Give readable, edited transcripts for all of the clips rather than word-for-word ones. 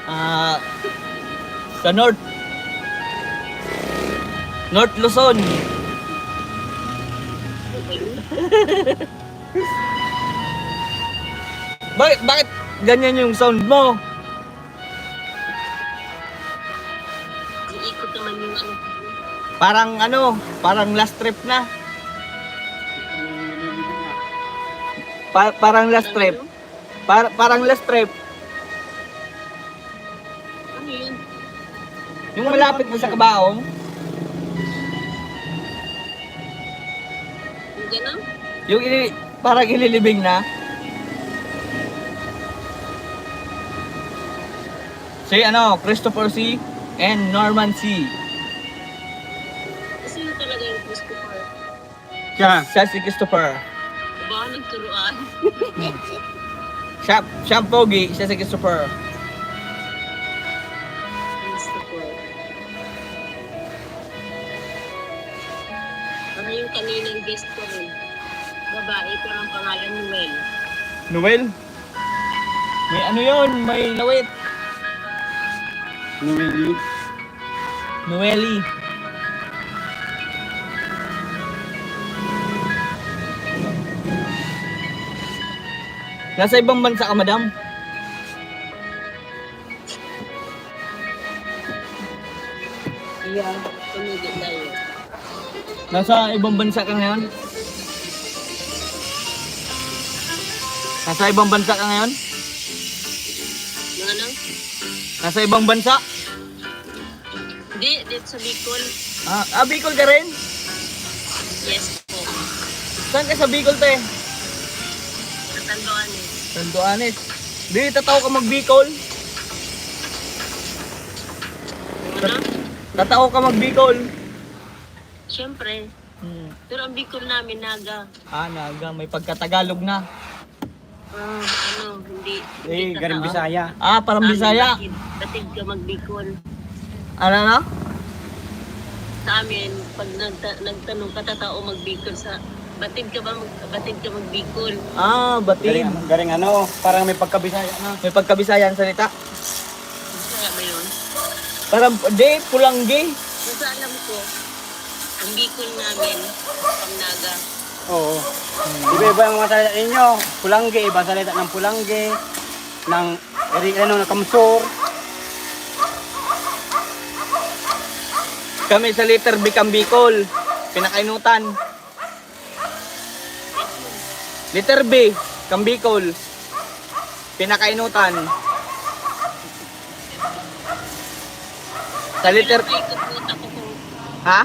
Ah, sa North. North Luzon. Bakit ganyan yung sound mo? Iikot naman yung ano. Parang last trip na. Parang last trip. Parang last trip. Ano yun? Yung malapit mo sa Kabaong. Yung gano'n? Parang ililibing na. Si Christopher C. and Norman C. Kasi yun talaga yung Christopher. Siya si Christopher. Baka nagturuan. Siya ang pogi, siya si Christopher. Christopher. Ano yung kaninang guest ko rin? Babae, pero ang pangalan Noel. Noel? May ano yun? May lawit. Noeli. Nasa ibang bansa ka, madam? Iya, tumigil tayo. Nasa ibang bansa ka ngayon? Nasa ibang bansa ka ngayon? Yung ano? Nasa ibang bansa? Hindi, dito sa Bicol. Bicol ka rin? Yes po. Saan ka sa Bicol, te? Natandoan eh. Sandoanes. Di, tataw ka mag-Bicol? Yung ano? Tataw ka mag-Bicol? Siyempre. Pero ang Bicol namin, Naga. Naga, may pagkatagalog na. Hindi. Eh, garing Bisaya. Parang Bisaya. Batid ka mag-Bicol. Ano? Sa amin, pag nagtanong ka, tatao mag-Bicol sa... Batid ka mag-Bicol. Batid. Garing ano, parang may pagkabisaya na. May pagkabisaya ang salita. Kaya ba yun? Parang, pulanggi. Kung sa alam ko, ang Bicol namin, ang Naga. Oo. Iba-iba ang mga salita ninyo. Pulangge, iba salita ng pulangge, ng kamsor. Kami sa letter B kang Bicol. Pinakainutan. Letter B kang Bicol. Pinakainutan. Sa letter... Ikot-ikot ako kung Ha?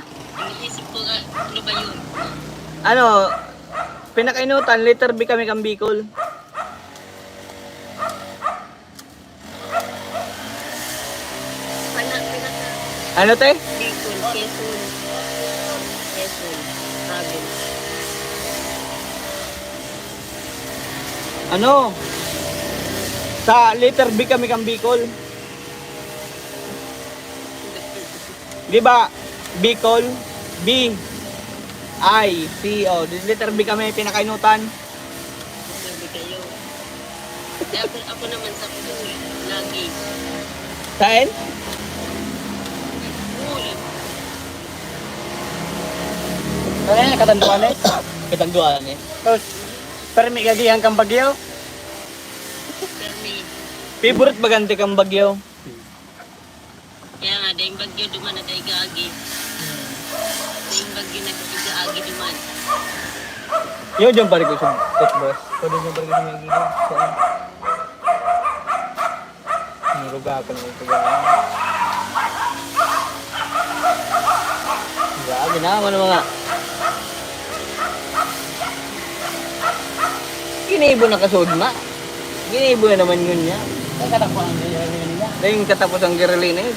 inisip ko ano ba yun? Pinakainutan, letter B kami kang Bicol. Ano, te? Bicol, Quezon. Quezon, province. Sa letter B kami kang Bicol. Di ba? Bicol, B, I, C, O. Letter B kami pinakainutan. Sabi kayo. Ako naman sa pool, lagi. Saan? Pool. Katanduan eh. Katanduan eh. Tapos, pero may gagihan kang bagyo. Permi. Favorite bagante kang Bagyo? Kaya nga, dahil bagyo duman na dahil gaagi. Dahil bagyo na dahil gaagi duman. Yo, dyan pare ko sa boss. Pwede dyan pare ko sa mga gilid. Saan? Niruga ako na ito. Grabe na naman mga. Ginibo na kasudma. Ginibo na naman yun niya. Ang katakbo ang nila. Dahil katapos ang Geraldine eh.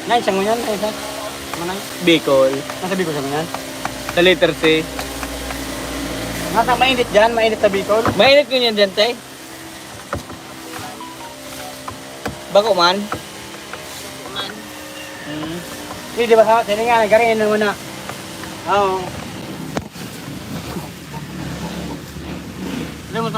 Nay, saan mo yan? Ay, saan? Manang? Bicol. Nasa Bicol saan mo yan? Sa letter C. Nasa mainit dyan, mainit sa Bicol. Mainit ko niyan dyan, te. Bako man. Man. Hindi, di ba sa sila nga, garingin na muna. Oo. Alam mo,